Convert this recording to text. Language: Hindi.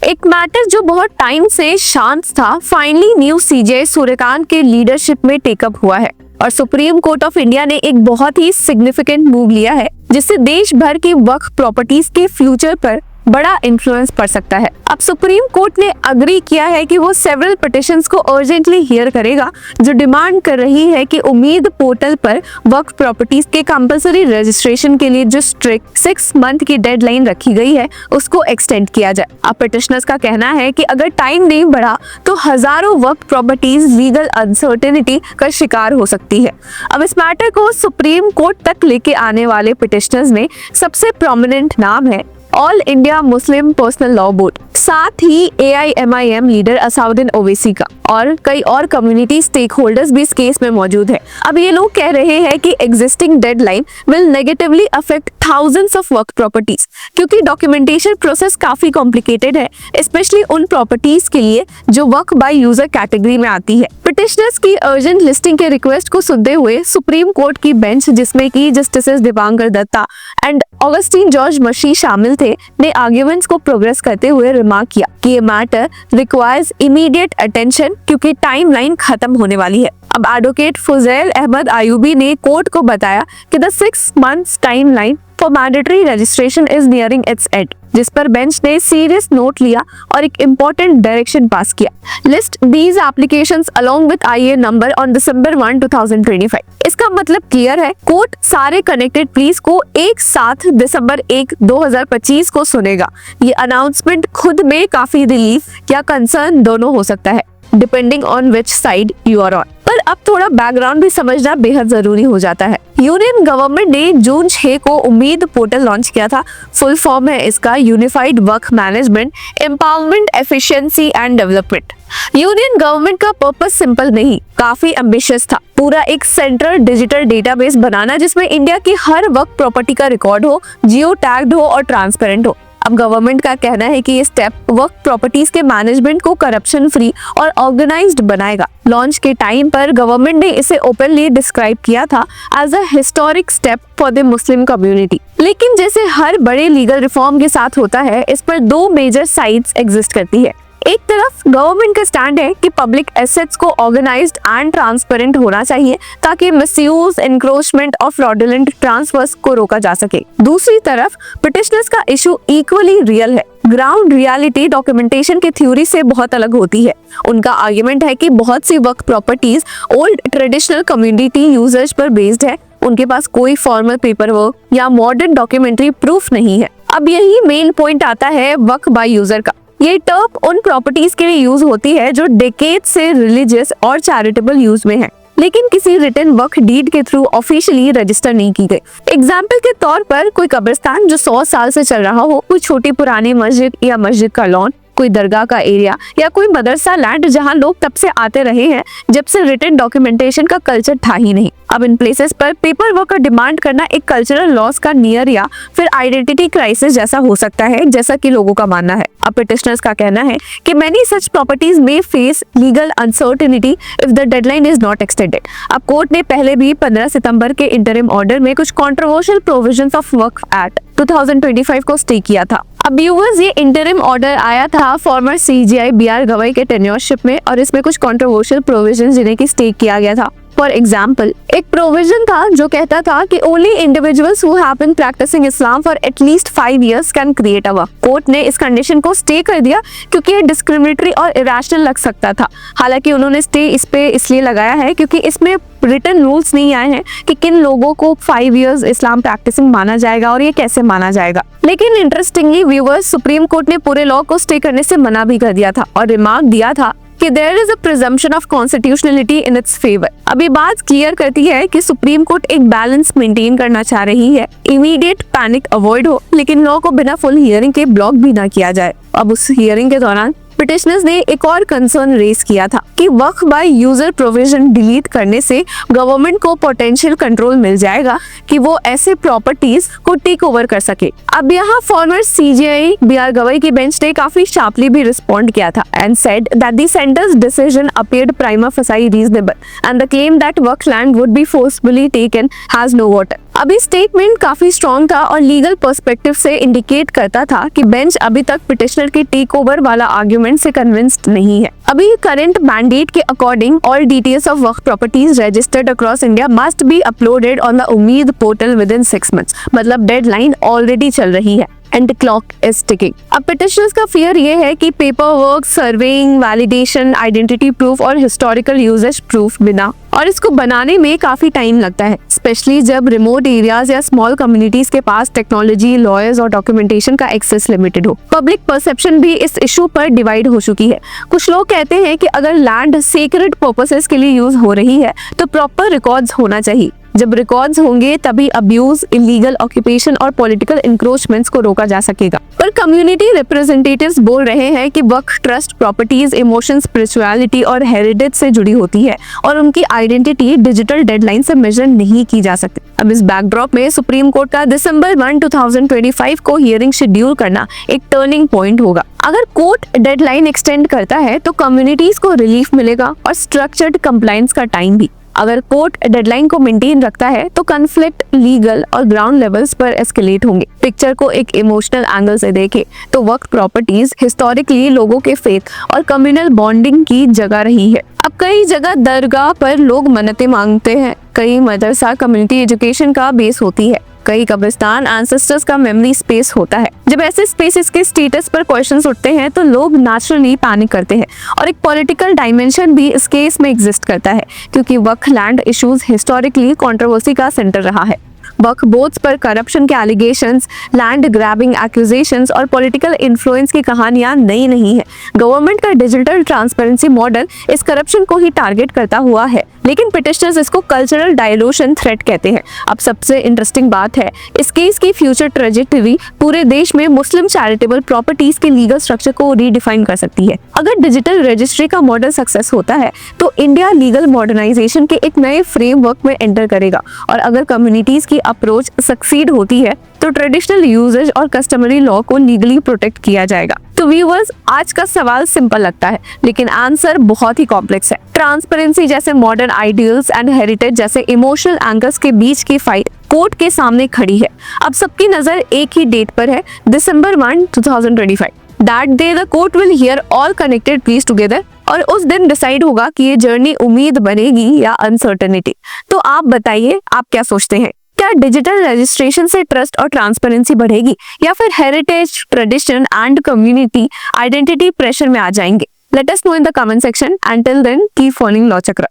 एक मैटर जो बहुत टाइम से शांत था, फाइनली न्यू सीजे सूर्यकांत के लीडरशिप में टेकअप हुआ है और सुप्रीम कोर्ट ऑफ इंडिया ने एक बहुत ही सिग्निफिकेंट मूव लिया है जिससे देश भर की वक्फ प्रॉपर्टीज के फ्यूचर पर बड़ा इन्फ्लुएंस पड़ सकता है। अब सुप्रीम कोर्ट ने अग्री किया है कि वो सेवरल पिटिशंस को अर्जेंटली हियर करेगा जो डिमांड कर रही है कि उम्मीद पोर्टल पर वक्फ प्रॉपर्टीज के कंपलसरी रजिस्ट्रेशन के लिए जो स्ट्रिक्ट 6 मंथ की डेडलाइन रखी गई है उसको एक्सटेंड किया जाए। अब पिटिशनर्स का कहना है कि अगर टाइम नहीं बढ़ा तो हजारों वक्फ प्रॉपर्टीज लीगल अनसर्टेनिटी का शिकार हो सकती है। अब इस मैटर को सुप्रीम कोर्ट तक लेके आने वाले पिटिशनर्स में सबसे प्रोमिनेंट नाम है all India Muslim personal law board, साथ ही AIMIM लीडर असाउद्दीन ओवैसी का और कई और कम्युनिटी स्टेक होल्डर्स भी इस केस में मौजूद है। अब ये लोग कह रहे हैं कि existing deadline will negatively affect thousands of Waqf properties क्योंकि डॉक्यूमेंटेशन प्रोसेस काफी कॉम्प्लिकेटेड है, स्पेशली उन प्रॉपर्टीज के लिए जो वक्फ बाय यूजर कैटेगरी में आती है। पिटिशनर्स की अर्जेंट लिस्टिंग के रिक्वेस्ट को सुनते हुए सुप्रीम कोर्ट की बेंच, जिसमें की जस्टिसेस दिबांकर दत्ता एंड ऑगस्टीन जॉर्ज मशी शामिल थे, ने आर्ग्यूमेंट्स को प्रोग्रेस करते हुए रिमार्क किया कि ये मैटर रिक्वायर्स इमीडिएट अटेंशन क्योंकि टाइमलाइन खत्म होने वाली है। अब एडवोकेट फुजैल अहमद आयूबी ने कोर्ट को बताया कि the 6 months timeline for mandatory registration is nearing it's and, जिस पर बेंच ने सीरियस नोट लिया और एक इम्पोर्टेंट डायरेक्शन पास किया। List these applications along with IA number on December 1, 2025। इसका मतलब क्लियर है, कोर्ट सारे कनेक्टेड प्लीज को एक साथ दिसंबर 1, 2025 को सुनेगा। ये अनाउंसमेंट खुद में काफी रिलीफ या कंसर्न दोनों हो सकता है, depending on which side you are on. पर अब थोड़ा बैकग्राउंड भी समझना बेहद जरूरी हो जाता है। यूनियन गवर्नमेंट ने जून 6 को उम्मीद पोर्टल लॉन्च किया था। फुल फॉर्म है इसका unified Waqf management empowerment efficiency and development. Union government का पर्पस सिंपल नहीं, काफी एम्बिशियस था। पूरा एक सेंट्रल डिजिटल डेटाबेस बनाना जिसमें इंडिया की हर वक्फ प्रॉपर्टी का रिकॉर्ड हो, जियो टैग्ड हो और ट्रांसपेरेंट हो। अब गवर्नमेंट का कहना है कि ये स्टेप वक्फ प्रॉपर्टीज के मैनेजमेंट को करप्शन फ्री और ऑर्गेनाइज्ड बनाएगा। लॉन्च के टाइम पर गवर्नमेंट ने इसे ओपनली डिस्क्राइब किया था as a historic step for the Muslim community. लेकिन जैसे हर बड़े लीगल रिफॉर्म के साथ होता है, इस पर 2 मेजर साइड्स एग्जिस्ट करती है। एक तरफ गवर्नमेंट का स्टैंड है कि पब्लिक एसेट्स को ऑर्गेनाइज्ड एंड ट्रांसपेरेंट होना चाहिए ताकि मिसयूज, एनक्रोचमेंट और फ्रॉडुलेंट ट्रांसफर्स को रोका जा सके। दूसरी तरफ पिटिशनर्स का इशू इक्वली रियल है। ग्राउंड रियलिटी डॉक्यूमेंटेशन की थ्योरी से बहुत अलग होती है। उनका आर्ग्यूमेंट है कि बहुत सी वक्फ properties old traditional community users पर बेस्ड है, उनके पास कोई फॉर्मल पेपर वर्क या मॉडर्न डॉक्यूमेंट्री प्रूफ नहीं है। अब यही मेन पॉइंट आता है वक्फ बाय यूजर का। ये टर्म उन प्रॉपर्टीज के लिए यूज होती है जो डेकेड से रिलीजियस और चैरिटेबल यूज में है, लेकिन किसी रिटन वक्फ डीड के थ्रू ऑफिशियली रजिस्टर नहीं की गई। एग्जाम्पल के तौर पर कोई कब्रिस्तान जो 100 साल से चल रहा हो, कोई छोटी पुरानी मस्जिद या मस्जिद का लॉन, कोई दरगाह का एरिया या कोई मदरसा लैंड जहां लोग तब से आते रहे हैं जब से रिटन डॉक्यूमेंटेशन का कल्चर था ही नहीं। अब इन प्लेसेस पर पेपर वर्क का डिमांड करना एक कल्चरल लॉस का नियर या फिर आइडेंटिटी क्राइसिस जैसा हो सकता है, जैसा कि लोगों का मानना है। अब पिटिशनर्स का कहना है कि मेनी सच प्रॉपर्टीज में face legal uncertainty if the deadline is not extended. अब कोर्ट ने पहले भी 15 सितंबर के इंटरिम ऑर्डर में कुछ controversial provisions of Waqf act 2025 को स्टे किया था। अब व्यूअर्स, ये इंटरिम ऑर्डर आया था फॉर्मर CJI BR गवई के टेन्योरशिप में और इसमें कुछ कंट्रोवर्शियल प्रोविजंस जिन्हें की स्टे किया गया था। फॉर एग्जाम्पल, एक प्रोविजन था जो कहता था कि only individuals who have been practising Islam for at least 5 years can create a Waqf. Court ने इस कंडीशन को स्टे कर दिया क्योंकि ये डिस्क्रिमिनेटरी और इरेशनल लग सकता था। हालांकि उन्होंने स्टे इस पे इसलिए लगाया है क्योंकि इसमें रिटन रूल्स नहीं आए हैं कि किन लोगों को 5 years इस्लाम प्रैक्टिसिंग माना जाएगा और ये कैसे माना जाएगा। लेकिन इंटरेस्टिंगली व्यूअर्स, सुप्रीम कोर्ट ने पूरे लॉ को स्टे करने से मना भी कर दिया था और रिमार्क दिया था कि there is a presumption of constitutionality in its favor। अभी बात क्लियर करती है कि सुप्रीम कोर्ट एक बैलेंस मेंटेन करना चाह रही है, इमीडिएट पैनिक अवॉइड हो, लेकिन लॉ को बिना फुल हियरिंग के ब्लॉक भी ना किया जाए। अब उस हियरिंग के दौरान पिटिशनर्स ने एक और कंसर्न रेज किया था कि वक्फ बाय यूजर प्रोविजन डिलीट करने से गवर्नमेंट को पोटेंशियल कंट्रोल मिल जाएगा कि वो ऐसे प्रॉपर्टीज को टेक ओवर कर सके। अब यहाँ फॉर्मर CJI BR गवई की बेंच ने काफी शार्पली भी रिस्पॉन्ड किया था and said that the centre's decision appeared prima facie reasonable and the claim that Waqf land would be forcefully taken has no water. अभी स्टेटमेंट काफी स्ट्रॉन्ग था और लीगल पर्सपेक्टिव से इंडिकेट करता था कि बेंच अभी तक पिटिशनर के टेक ओवर वाला आर्ग्यूमेंट से कन्विंस्ड नहीं है। अभी करंट मैंडेट के according all details of Waqf properties registered across India must be uploaded on the उम्मीद पोर्टल विद इन 6 months। मतलब डेडलाइन ऑलरेडी चल रही है एंड क्लॉक इज टिकिंग। अब पिटिशनर्स का फियर ये है कि paper work, surveying, validation, identity proof और हिस्टोरिकल यूजेज प्रूफ बिना, और इसको बनाने में काफी टाइम लगता है, स्पेशली जब रिमोट एरियाज या स्मॉल कम्युनिटीज के पास टेक्नोलॉजी, लॉयर्स और डॉक्यूमेंटेशन का एक्सेस लिमिटेड हो। पब्लिक परसेप्शन भी इस इशू पर डिवाइड हो चुकी है। कुछ लोग कहते हैं कि अगर लैंड सेक्रेड पर्पसेस के लिए यूज हो रही है तो प्रॉपर रिकॉर्ड्स होना चाहिए। जब रिकॉर्ड्स होंगे तभी अब्यूज, इलीगल ऑक्यूपेशन और पॉलिटिकल इंक्रोचमेंट्स को रोका जा सकेगा। पर कम्युनिटी रिप्रेजेंटेटिव्स बोल रहे हैं कि वक्फ ट्रस्ट प्रॉपर्टीज इमोशन, स्पिरिचुअलिटी और हेरिटेज से जुड़ी होती है और उनकी आइडेंटिटी डिजिटल डेडलाइन से मेजर नहीं की जा सकती। अब इस बैकड्रॉप में सुप्रीम कोर्ट का दिसंबर 1, 2025 को हियरिंग शेड्यूल करना एक टर्निंग पॉइंट होगा। अगर कोर्ट डेडलाइन एक्सटेंड करता है तो कम्युनिटीज को रिलीफ मिलेगा और स्ट्रक्चर्ड कंप्लायंस का टाइम भी। अगर कोर्ट डेडलाइन को मेंटेन रखता है तो कन्फ्लिक्ट लीगल और ग्राउंड लेवल्स पर एस्केलेट होंगे। पिक्चर को एक इमोशनल एंगल से देखें तो वक्फ प्रॉपर्टीज हिस्टोरिकली लोगों के फेथ और कम्युनल बॉन्डिंग की जगह रही है। अब कई जगह दरगाह पर लोग मन्नतें मांगते हैं, कई मदरसा कम्युनिटी एजुकेशन का बेस होती है, कई कब्रिस्तान एंसेस्टर्स का मेमोरी स्पेस होता है। जब ऐसे स्पेसेस के स्टेटस पर क्वेश्चंस उठते हैं तो लोग नेचुरली पैनिक करते हैं और एक पॉलिटिकल डायमेंशन भी इस केस में एग्जिस्ट करता है, क्योंकि वक्फ लैंड इश्यूज हिस्टोरिकली कंट्रोवर्सी का सेंटर रहा है। वक्फ बोर्ड्स पर करप्शन के एलिगेशंस, लैंड ग्रैबिंग एक्यूजेशंस और पॉलिटिकल इन्फ्लुएंस की कहानियां नई नहीं है। गवर्नमेंट का डिजिटल ट्रांसपेरेंसी मॉडल इस करप्शन को ही टारगेट करता हुआ है, लेकिन पिटिशनर्स इसको कल्चरल डायलूशन थ्रेट कहते हैं। अब सबसे इंटरेस्टिंग बात है, इस केस की फ्यूचर ट्रेजेक्टरी पूरे देश में मुस्लिम चैरिटेबल प्रॉपर्टीज के लीगल स्ट्रक्चर को रीडिफाइन कर सकती है। अगर डिजिटल रजिस्ट्री का मॉडल सक्सेस होता है तो इंडिया लीगल मॉडर्नाइजेशन के एक नए फ्रेमवर्क में एंटर करेगा, और अगर कम्युनिटीज की अप्रोच सक्सीड होती है तो ट्रेडिशनल यूजेज और कस्टमरी लॉ को लीगली प्रोटेक्ट किया जाएगा। तो व्यूअर्स, आज का सवाल सिंपल लगता है लेकिन आंसर बहुत ही कॉम्प्लेक्स है। ट्रांसपेरेंसी जैसे मॉडर्न आइडियल्स एंड हेरिटेज जैसे इमोशनल एंगल्स के बीच की फाइट कोर्ट के सामने खड़ी है। अब सबकी नजर एक ही डेट पर है, दिसंबर 1, 2025। That day the court will hear all connected pleas together, और उस दिन डिसाइड होगा कि ये जर्नी उम्मीद बनेगी या अनसर्टेनिटी। तो आप बताइए, आप क्या सोचते हैं? क्या डिजिटल रजिस्ट्रेशन से ट्रस्ट और ट्रांसपेरेंसी बढ़ेगी या फिर heritage, tradition and community identity pressure में आ जाएंगे? Let us know in the comment section. Until then, keep following Law Chakra.